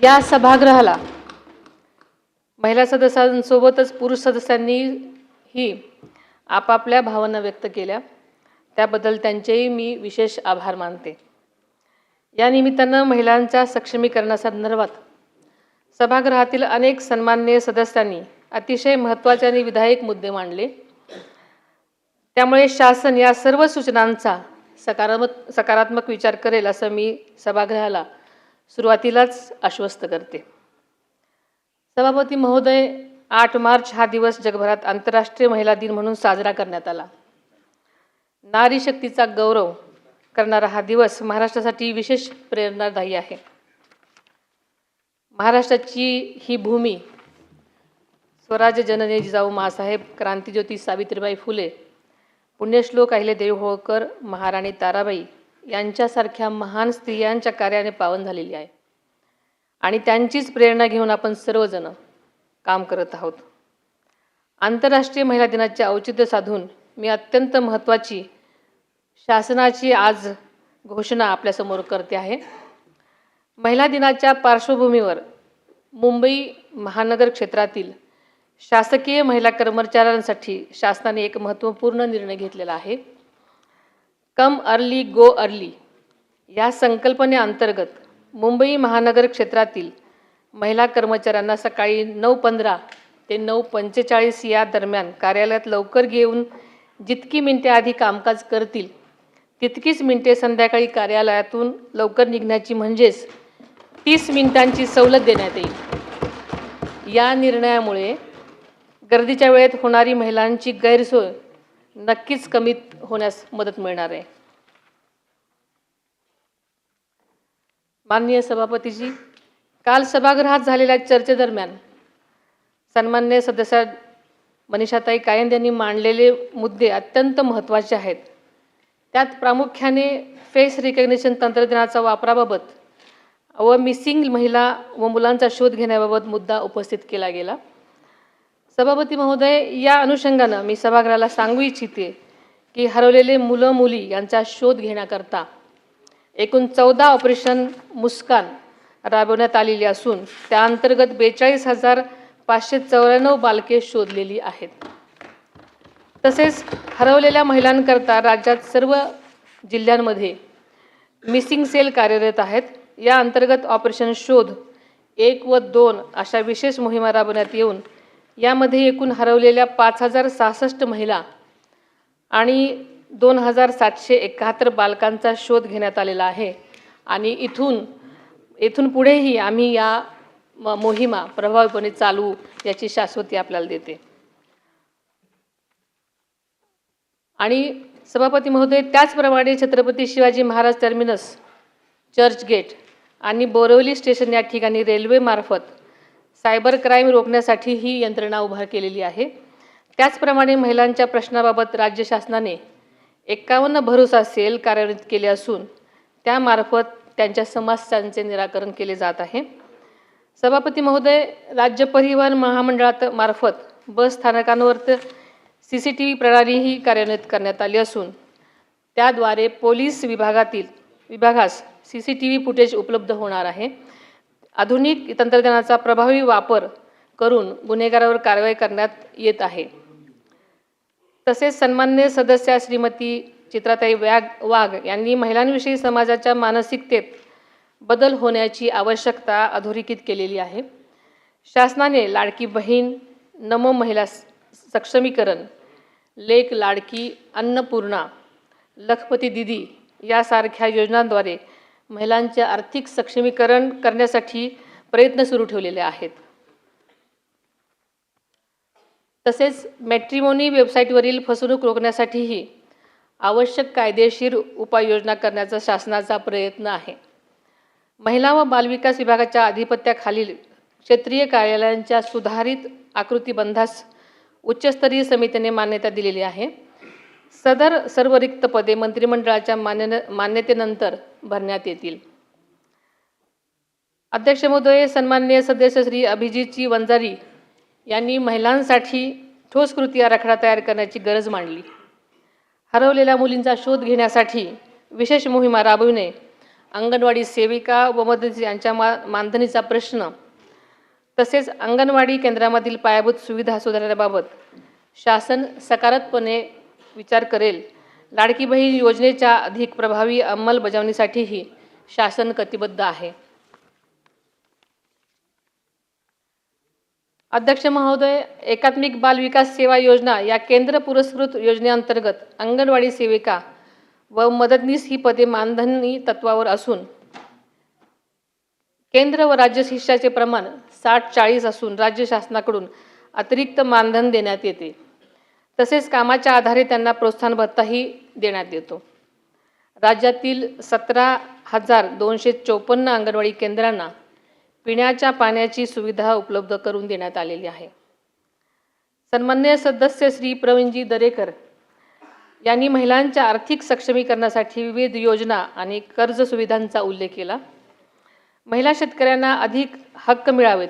या सभागृहाला महिला सदस्यांसोबतच पुरुष सदस्यांनीही आपापल्या भावना व्यक्त केल्या, त्याबद्दल त्यांचेही मी विशेष आभार मानते। या निमित्तानं महिलांच्या सक्षमीकरणासंदर्भात सभागृहातील अनेक सन्माननीय सदस्यांनी अतिशय महत्त्वाचे आणि विधायक मुद्दे मांडले। त्यामुळे शासन या सर्व सूचनांचा सकारात्मक विचार करेल असं मी सभागृहाला सुरुवातीलाच आश्वस्त करते। सभापती महोदय, 8 मार्च हा दिवस जगभरात आंतरराष्ट्रीय महिला दिन म्हणून साजरा करण्यात आला। नारी शक्तीचा गौरव करणारा हा दिवस महाराष्ट्रासाठी विशेष प्रेरणादायी आहे। महाराष्ट्राची ही भूमी स्वराज्य जननी जिजाऊ माँसाहेब, क्रांतिज्योती सावित्रीबाई फुले, पुण्यश्लोक अहिल्यादेवी होळकर, महाराणी ताराबाई यांच्यासारख्या महान स्त्रियांच्या कार्याने पावन झालेली आहे आणि त्यांचीच प्रेरणा घेऊन आपण सर्वजण काम करत आहोत। आंतरराष्ट्रीय महिला दिनाचे औचित्य साधून मी अत्यंत महत्त्वाची शासनाची आज घोषणा आपल्यासमोर करते आहे। महिला दिनाच्या पार्श्वभूमीवर मुंबई महानगर क्षेत्रातील शासकीय महिला कर्मचाऱ्यांसाठी शासनाने एक महत्त्वपूर्ण निर्णय घेतलेला आहे। कम अर्ली गो अर्ली या संकल्पनेअंतर्गत मुंबई महानगर क्षेत्रातील महिला कर्मचाऱ्यांना सकाळी 9:15 ते 9:45 या दरम्यान कार्यालयात लवकर घेऊन जितकी मिनिटे आधी कामकाज करतील तितकीच मिनिटे संध्याकाळी कार्यालयातून लवकर निघण्याची म्हणजेच 30 मिनिटांची सवलत देण्यात येईल। या निर्णयामुळे गर्दीच्या वेळेत होणारी महिलांची गैरसोय नक्कीच कमी होण्यास मदत मिळणार आहे। माननीय सभापतीजी, काल सभागृहात झालेल्या चर्चेदरम्यान सन्माननीय सदस्य मनीषाताई कायंदे यांनी मांडलेले मुद्दे अत्यंत महत्त्वाचे आहेत। त्यात प्रामुख्याने फेस रिकग्निशन तंत्रज्ञानाच्या वापराबाबत व मिसिंग महिला व मुलांचा शोध घेण्याबाबत मुद्दा उपस्थित केला गेला। सभापती महोदय, या अनुषंगानं मी सभागृहाला सांगू इच्छिते की हरवलेले मुलं मुली यांचा शोध घेण्याकरता एकूण 14 ऑपरेशन मुस्कान राबवण्यात आलेली असून त्या अंतर्गत 42,594 बालके शोधलेली आहेत। तसेच हरवलेल्या महिलांकरता राज्यात सर्व जिल्ह्यांमध्ये मिसिंग सेल कार्यरत आहेत। या अंतर्गत ऑपरेशन शोध 1 व 2 अशा विशेष मोहिमा राबवण्यात येऊन यामध्ये एकूण हरवलेल्या 5,066 महिला आणि 2,771 बालकांचा शोध घेण्यात आलेला आहे आणि इथून पुढेही आम्ही या मोहिमा प्रभावीपणे चालवू याची शाश्वती आपल्याला देते। आणि सभापती महोदय, त्याचप्रमाणे छत्रपती शिवाजी महाराज टर्मिनस, चर्चगेट आणि बोरिवली स्टेशन या ठिकाणी रेल्वेमार्फत सायबर क्राईम रोखण्यासाठी ही यंत्रणा उभा केलेली आहे। त्याचप्रमाणे महिलांच्या प्रश्नाबाबत राज्य शासनाने 51 भरोसा सेल कार्यान्वित केले असून त्यामार्फत त्यांच्या समस्यांचे निराकरण केले जात आहे। सभापती महोदय, राज्य परिवहन महामंडळामार्फत बस स्थानकांवर CCTV प्रणालीही कार्यान्वित करण्यात आली असून त्याद्वारे पोलीस विभागास CCTV फुटेज उपलब्ध होणार आहे। आधुनिक तंत्रज्ञानाचा प्रभावी वापर करून गुन्हेगारावर कारवाई करण्यात येत आहे। तसेच सन्माननीय सदस्य श्रीमती चित्राताई वाघ यांनी महिलांविषयी समाजाच्या मानसिकतेत बदल होण्याची आवश्यकता अधोरेखित केलेली आहे। शासनाने लाडकी बहीण, नमो महिला सक्षमीकरण, लेक लाडकी, अन्नपूर्णा, लखपती दीदी यासारख्या योजनांद्वारे महिलांचे आर्थिक सक्षमीकरण करण्यासाठी प्रयत्न सुरू ठेवलेले आहेत। तसेच मॅट्रिमोनी वेबसाईटवरील फसवणूक रोखण्यासाठीही आवश्यक कायदेशीर उपाययोजना करण्याचा शासनाचा प्रयत्न आहे। महिला व बालविकास विभागाच्या अधिपत्याखालील क्षेत्रीय कार्यालयांच्या सुधारित आकृतिबंधास उच्चस्तरीय समितीने मान्यता दिलेली आहे। सदर सर्व रिक्त पदे मंत्रिमंडळाच्या मान्यतेनंतर भरण्यात येतील। अध्यक्ष महोदय, सन्माननीय सदस्य श्री अभिजितजी वंजारी यांनी महिलांसाठी ठोस कृती आराखडा तयार करण्याची गरज मांडली। हरवलेल्या मुलींचा शोध घेण्यासाठी विशेष मोहिमा राबविणे अंगणवाडी सेविका व मदतनीस यांच्या मानधनीचा प्रश्न, तसेच अंगणवाडी केंद्रामधील पायाभूत सुविधा सुधारण्याबाबत शासन सकारात्मकपणे विचार करेल. लाडकी बहीण योजनेच्या अधिक प्रभावी अंमलबजावणीसाठीही शासन कटिबद्ध आहे. अध्यक्ष महोदय, एकात्मिक बाल विकास सेवा योजना या केंद्र पुरस्कृत योजनेअंतर्गत अंगणवाडी सेविका व मदतनीस ही पदे मानधनी तत्वावर असून केंद्र व राज्य हिश्शाचे प्रमाण 60-40 असून राज्य शासनाकडून अतिरिक्त मानधन देण्यात येते. तसेच कामाच्या आधारे त्यांना प्रोत्साहन भत्ताही देण्यात येतो. राज्यातील 17,254 अंगणवाडी केंद्रांना पिण्याच्या पाण्याची सुविधा उपलब्ध करून देण्यात आलेली आहे. सन्माननीय सदस्य श्री प्रवीणजी दरेकर यांनी महिलांच्या आर्थिक सक्षमीकरणासाठी विविध योजना आणि कर्ज सुविधांचा उल्लेख केला. महिला शेतकऱ्यांना अधिक हक्क मिळावेत,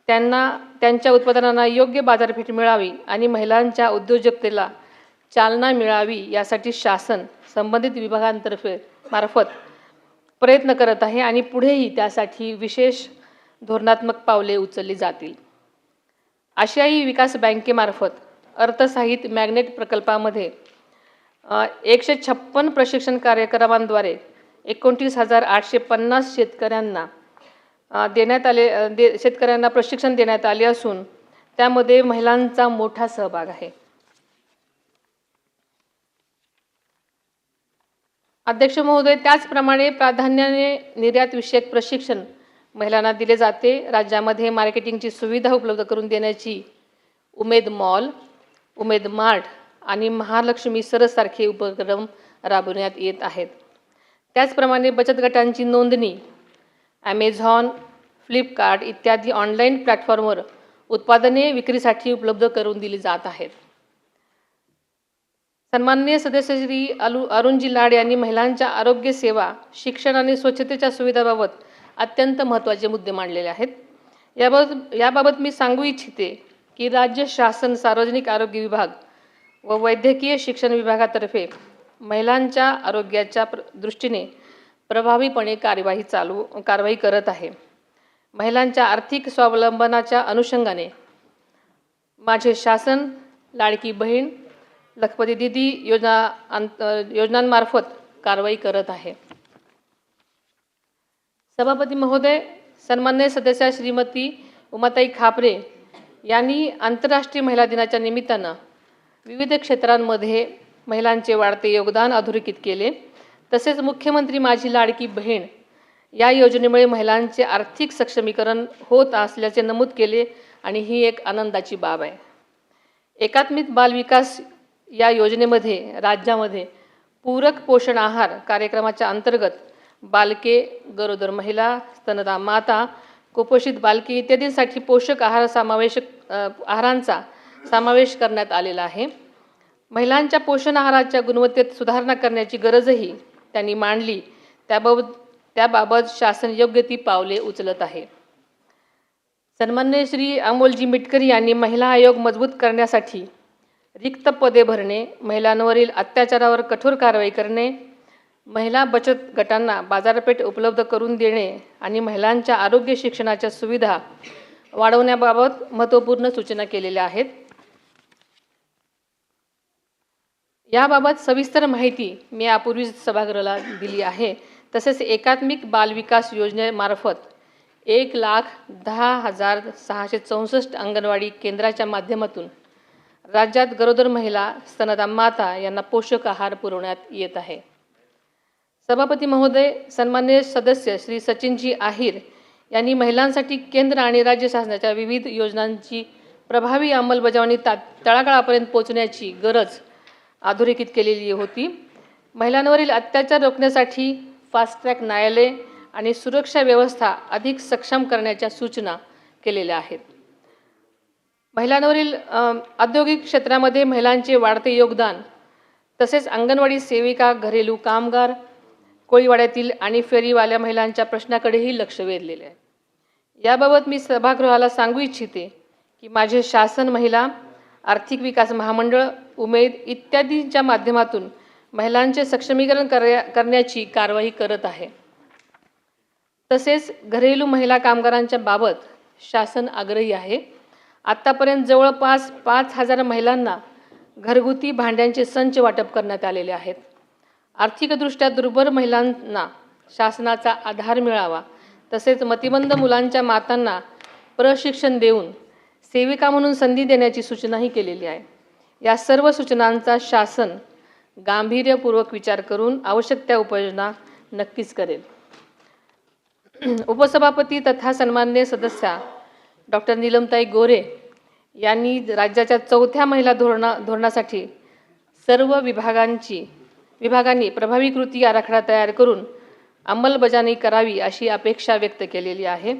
त्यांना त्यांच्या उत्पादनांना योग्य बाजारपेठ मिळावी आणि महिलांच्या उद्योजकतेला चालना मिळावी यासाठी शासन संबंधित विभागांतर्फे मार्फत प्रयत्न करत आहे आणि पुढेही त्यासाठी विशेष धोरणात्मक पावले उचलली जातील. आशियाई विकास बँकेमार्फत अर्थसहाय्यित मॅग्नेट प्रकल्पामध्ये 156 प्रशिक्षण कार्यक्रमांद्वारे 29,850 शेतकऱ्यांना प्रशिक्षण देण्यात आले असून त्यामध्ये महिलांचा मोठा सहभाग आहे. अध्यक्ष महोदय, त्याचप्रमाणे प्राधान्याने निर्यात विषयक प्रशिक्षण महिलांना दिले जाते. राज्यामध्ये मार्केटिंगची सुविधा उपलब्ध करून देण्याची उमेद मॉल, उमेद मार्ट आणि महालक्ष्मी सरसारखे उपक्रम राबवण्यात येत आहेत. त्याचप्रमाणे बचत गटांची नोंदणी ॲमेझॉन, फ्लिपकार्ट इत्यादी ऑनलाईन प्लॅटफॉर्मवर उत्पादने विक्रीसाठी उपलब्ध करून दिली जात आहेत. सन्माननीय सदस्य श्री अरुणजी लाड यांनी महिलांच्या आरोग्य सेवा, शिक्षण आणि स्वच्छतेच्या सुविधांबाबत अत्यंत महत्त्वाचे मुद्दे मांडलेले आहेत. याबाबत मी सांगू इच्छिते की राज्य शासन सार्वजनिक आरोग्य विभाग व वैद्यकीय शिक्षण विभागातर्फे महिलांच्या आरोग्याच्या दृष्टीने प्रभावीपणे कारवाई करत आहे. महिलांच्या आर्थिक स्वावलंबनाच्या अनुषंगाने माझे शासन लाडकी बहीण, लखपती दीदी योजनांमार्फत कारवाई करत आहे. सभापती महोदय, सन्माननीय सदस्य श्रीमती उमाताई खापरे यांनी आंतरराष्ट्रीय महिला दिनाच्या निमित्तानं विविध क्षेत्रांमध्ये महिलांचे वाढते योगदान अधोरेखित केले. तसेच मुख्यमंत्री माझी लाडकी बहीण या योजनेमुळे महिलांचे आर्थिक सक्षमीकरण होत असल्याचे नमूद केले आणि ही एक आनंदाची बाब आहे. एकात्मिक बाल विकास या योजनेमध्ये राज्यामध्ये पूरक पोषण आहार कार्यक्रमाच्या अंतर्गत बालके, गरोदर महिला, स्तनदा माता, कुपोषित बालके इत्यादींसाठी पोषक आहारांचा समावेश करण्यात आलेला आहे. महिलांच्या पोषण आहाराच्या गुणवत्तेत सुधारणा करण्याची गरजही त्यांनी मांडली. त्याबाबत शासन योग्य ती पावले उचलत आहे. सन्माननीय श्री अमोलजी मिटकरी यांनी महिला आयोग मजबूत करण्यासाठी रिक्त पदे भरणे, महिलांवरील अत्याचारावर कठोर कारवाई करणे, महिला बचत गटांना बाजारपेठ उपलब्ध करून देणे आणि महिलांच्या आरोग्य शिक्षणाच्या सुविधा वाढवण्याबाबत महत्त्वपूर्ण सूचना केलेल्या आहेत. याबाबत सविस्तर माहिती मी यापूर्वीच सभागृहाला दिली आहे. तसेच एकात्मिक बाल विकास योजनेमार्फत 1,10,664 अंगणवाडी केंद्राच्या माध्यमातून राज्यात गरोदर महिला, स्तनदा माता यांना पोषक आहार पुरवण्यात येत आहे. सभापती महोदय, सन्माननीय सदस्य श्री सचिनजी आहिर यांनी महिलांसाठी केंद्र आणि राज्य शासनाच्या विविध योजनांची प्रभावी अंमलबजावणी तळागाळापर्यंत पोहोचण्याची गरज अधोरेखित केलेली होती. महिलांवरील अत्याचार रोखण्यासाठी फास्ट ट्रॅक न्यायालय आणि सुरक्षा व्यवस्था अधिक सक्षम करण्याच्या सूचना केलेल्या आहेत. महिलांवरील औद्योगिक क्षेत्रामध्ये महिलांचे वाढते योगदान, तसेच अंगणवाडी सेविका, घरेलू कामगार, कोळीवाड्यातील आणि फेरीवाल्या महिलांच्या प्रश्नाकडेही लक्ष वेधलेले आहे. याबाबत मी सभागृहाला सांगू इच्छिते की माझे शासन महिला आर्थिक विकास महामंडळ, उमेद इत्यादींच्या माध्यमातून महिलांचे सक्षमीकरण करण्याची कारवाई करत आहे. तसेच घरेलू महिला कामगारांच्या बाबत शासन आग्रही आहे. आत्तापर्यंत जवळपास 5,000 महिलांना घरगुती भांड्यांचे संच वाटप करण्यात आलेले आहेत. आर्थिकदृष्ट्या दुर्बल महिलांना शासनाचा आधार मिळावा, तसेच मतिमंद मुलांच्या मातांना प्रशिक्षण देऊन सेविका म्हणून संधी देण्याची सूचनाही केलेली आहे. या सर्व सूचनांचा शासन गांभीर्यपूर्वक विचार करून आवश्यक त्या उपाययोजना नक्कीच करेल. उपसभापती तथा सन्माननीय सदस्या डॉक्टर नीलमताई गोरे यांनी राज्याच्या 4थ्या महिला धोरणासाठी सर्व विभागांनी प्रभावी कृती आराखडा तयार करून अंमलबजावणी करावी अशी अपेक्षा व्यक्त केलेली आहे.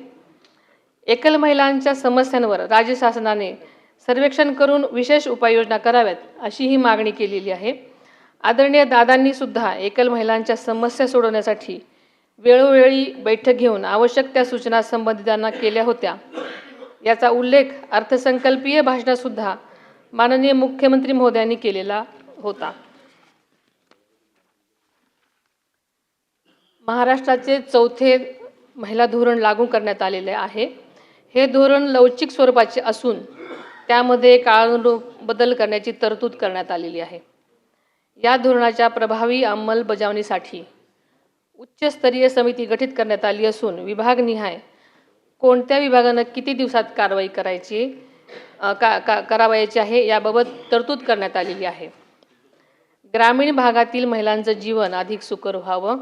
एकल महिलांच्या समस्यांवर राज्य शासनाने सर्वेक्षण करून विशेष उपाययोजना कराव्यात अशी ही मागणी केलेली आहे. आदरणीय दादांनी सुद्धा एकल महिलांच्या समस्या सोडवण्यासाठी वेळोवेळी बैठक घेऊन आवश्यक त्या सूचना संबंधितांना केल्या होत्या. याचा उल्लेख अर्थसंकल्पीय भाषणातसुद्धा माननीय मुख्यमंत्री महोदयांनी केलेला होता. महाराष्ट्राचे 4थे महिला धोरण लागू करण्यात आलेले आहे. हे धोरण लवचिक स्वरूपाचे असून त्यामध्ये काळानुरूप बदल करण्याची तरतूद करण्यात आलेली आहे. या धोरणाच्या प्रभावी अंमलबजावणीसाठी उच्चस्तरीय समिती गठीत करण्यात आली असून विभागनिहाय कोणत्या विभागानं किती दिवसात कारवाई करावयाची आहे याबाबत तरतूद करण्यात आलेली आहे. ग्रामीण भागातील महिलांचं जीवन अधिक सुकर व्हावं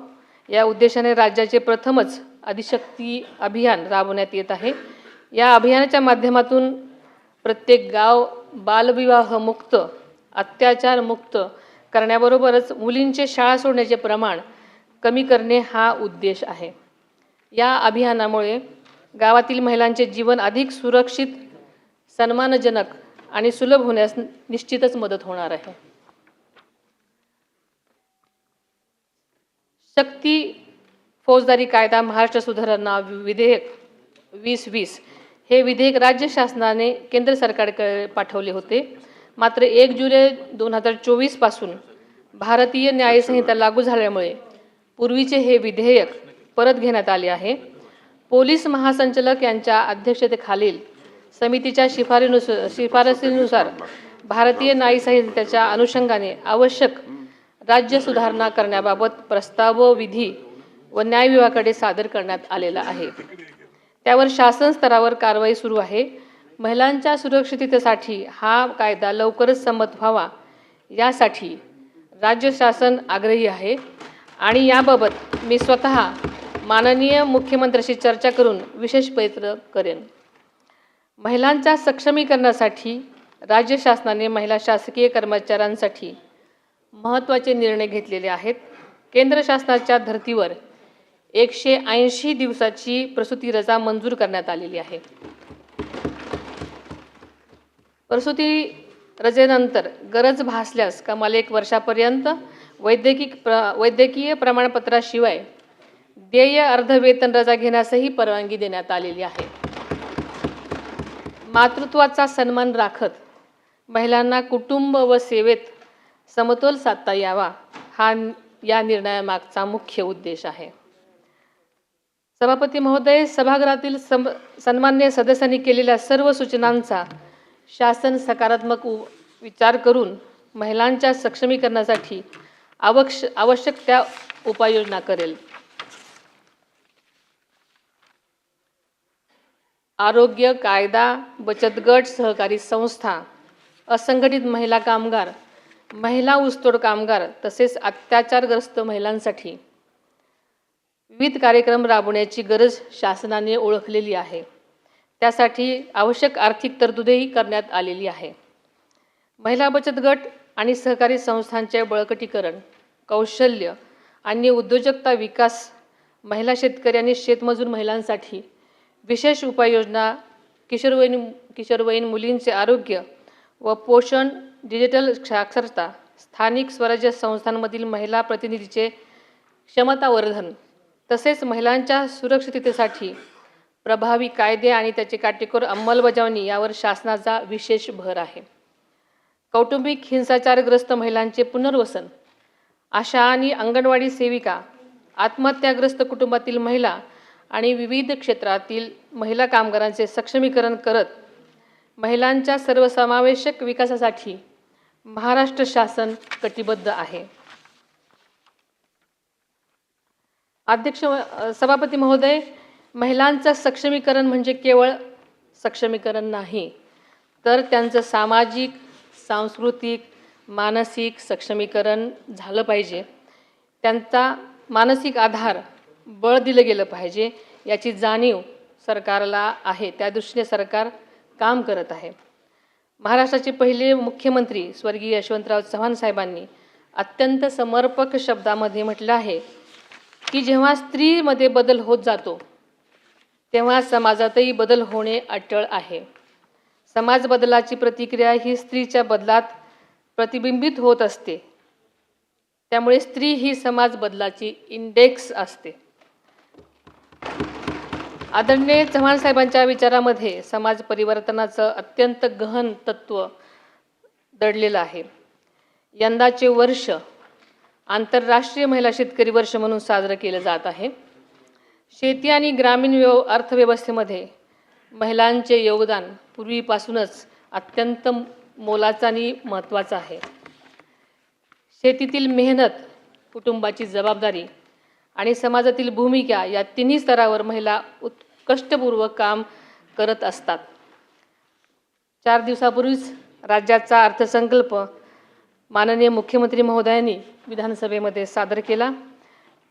या उद्देशाने राज्याचे प्रथमच आदिशक्ती अभियान राबवण्यात येत आहे. या अभियानाच्या माध्यमातून प्रत्येक गाव बालविवाहमुक्त, अत्याचारमुक्त करण्याबरोबरच मुलींचे शाळा सोडण्याचे प्रमाण कमी करणे हा उद्देश आहे. या अभियानामुळे गावातील महिलांचे जीवन अधिक सुरक्षित, सन्मानजनक आणि सुलभ होण्यास निश्चितच मदत होणार आहे. शक्ती फौजदारी कायदा महाराष्ट्र सुधारणा विधेयक 2020 हे विधेयक राज्य शासनाने केंद्र सरकारकडे पाठवले होते. मात्र 1 जुलै 2024 पासून भारतीय न्यायसंहिता लागू झाल्यामुळे पूर्वीचे हे विधेयक परत घेण्यात आले आहे. पोलीस महासंचालक यांच्या अध्यक्षतेखालील समितीच्या शिफारसीनुसार भारतीय न्यायसंहितेच्या अनुषंगाने आवश्यक राज्य सुधारणा करण्याबाबत प्रस्ताव विधी व न्याय विभागाकडे सादर करण्यात आलेला आहे. त्यावर शासन स्तरावर कारवाई सुरू आहे. महिलांच्या सुरक्षिततेसाठी हा कायदा लवकरच संमत व्हावा यासाठी राज्य शासन आग्रही आहे आणि याबाबत मी स्वतः माननीय मुख्यमंत्र्यांशी चर्चा करून विशेष प्रयत्न करेन. महिलांच्या सक्षमीकरणासाठी राज्य शासनाने महिला शासकीय कर्मचाऱ्यांसाठी महत्त्वाचे निर्णय घेतलेले आहेत. केंद्र शासनाच्या धर्तीवर 180 दिवसाची प्रसूती रजा मंजूर करण्यात आलेली आहे. प्रसूती रजेनंतर गरज भासल्यास कमाल 1 वर्षापर्यंत वैद्यकीय प्रमाणपत्राशिवाय देय अर्धवेतन रजा घेण्यासही परवानगी देण्यात आलेली आहे. मातृत्वाचा सन्मान राखत महिलांना कुटुंब व सेवेत समतोल साधता यावा हा या निर्णयामागचा मुख्य उद्देश आहे. सभापती महोदय, सभागृहातील सन्माननीय सदस्यांनी केलेल्या सर्व सूचनांचा शासन सकारात्मक विचार करून महिलांच्या सक्षमीकरणासाठी आवश्यक त्या उपाययोजना करेल. आरोग्य, कायदा, बचत गट, सहकारी संस्था, असंघटित महिला कामगार, महिला ऊसतोड कामगार तसेच अत्याचारग्रस्त महिलांसाठी विविध कार्यक्रम राबवण्याची गरज शासनाने ओळखलेली आहे. त्यासाठी आवश्यक आर्थिक तरतूदही करण्यात आलेली आहे. महिला बचत गट आणि सहकारी संस्थांचे बळकटीकरण, कौशल्य आणि उद्योजकता विकास, महिला शेतकरी आणि शेतमजूर महिलांसाठी विशेष उपाययोजना, किशोरवयीन मुलींचे आरोग्य व पोषण, डिजिटल साक्षरता, स्थानिक स्वराज्य संस्थांमधील महिला प्रतिनिधीचे क्षमतावर्धन तसेच महिलांच्या सुरक्षिततेसाठी प्रभावी कायदे आणि त्याची काटेकोर अंमलबजावणी यावर शासनाचा विशेष भर आहे. कौटुंबिक हिंसाचारग्रस्त महिलांचे पुनर्वसन, आशा आणि अंगणवाडी सेविका, आत्महत्याग्रस्त कुटुंबातील महिला आणि विविध क्षेत्रातील महिला कामगारांचे सक्षमीकरण करत महिलांच्या सर्वसमावेशक विकासासाठी महाराष्ट्र शासन कटिबद्ध आहे. सभापती महोदय, महिलांचं सक्षमीकरण म्हणजे केवळ सक्षमीकरण नाही, तर त्यांचं सामाजिक, सांस्कृतिक, मानसिक सक्षमीकरण झालं पाहिजे. त्यांचा मानसिक आधार, बळ दिलं गेलं पाहिजे याची जाणीव सरकारला आहे. त्या दृष्टीने सरकार काम करत आहे. महाराष्ट्राचे पहिले मुख्यमंत्री स्वर्गीय यशवंतराव चव्हाण साहेबांनी अत्यंत समर्पक शब्दामध्ये म्हटलं आहे की जेव्हा स्त्रीमध्ये बदल होत जातो तेव्हा समाजातही बदल होणे अटळ आहे. समाज बदलाची प्रतिक्रिया ही स्त्रीच्या बदलात प्रतिबिंबित होत असते. त्यामुळे स्त्री ही समाज बदलाची इंडेक्स असते. आदरणीय चव्हाण साहेबांच्या विचारामध्ये समाज परिवर्तनाचं अत्यंत गहन तत्त्व दडलेलं आहे. यंदाचे वर्ष आंतरराष्ट्रीय महिला शेतकरी वर्ष म्हणून साजरं केलं जात आहे. शेती आणि ग्रामीण अर्थव्यवस्थेमध्ये महिलांचे योगदान पूर्वीपासूनच अत्यंत मोलाचं आणि महत्त्वाचं आहे. शेतीतील मेहनत, कुटुंबाची जबाबदारी आणि समाजातील भूमिका या तिन्ही स्तरावर महिला कष्टपूर्वक काम करत असतात. 4 दिवसापूर्वीच राज्याचा अर्थसंकल्प माननीय मुख्यमंत्री महोदयांनी विधानसभेमध्ये सादर केला.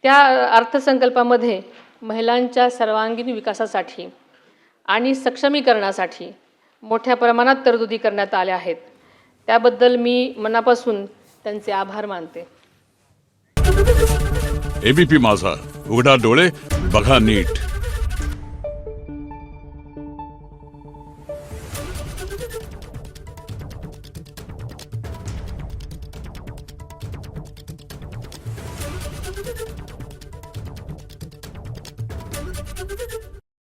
त्या अर्थसंकल्पामध्ये महिलांच्या सर्वांगीण विकासासाठी आणि सक्षमीकरणासाठी मोठ्या प्रमाणात तरतुदी करण्यात आल्या आहेत. त्याबद्दल मी मनापासून त्यांचे आभार मानते. एबीपी माझा, उघडा डोळे बघा नीट.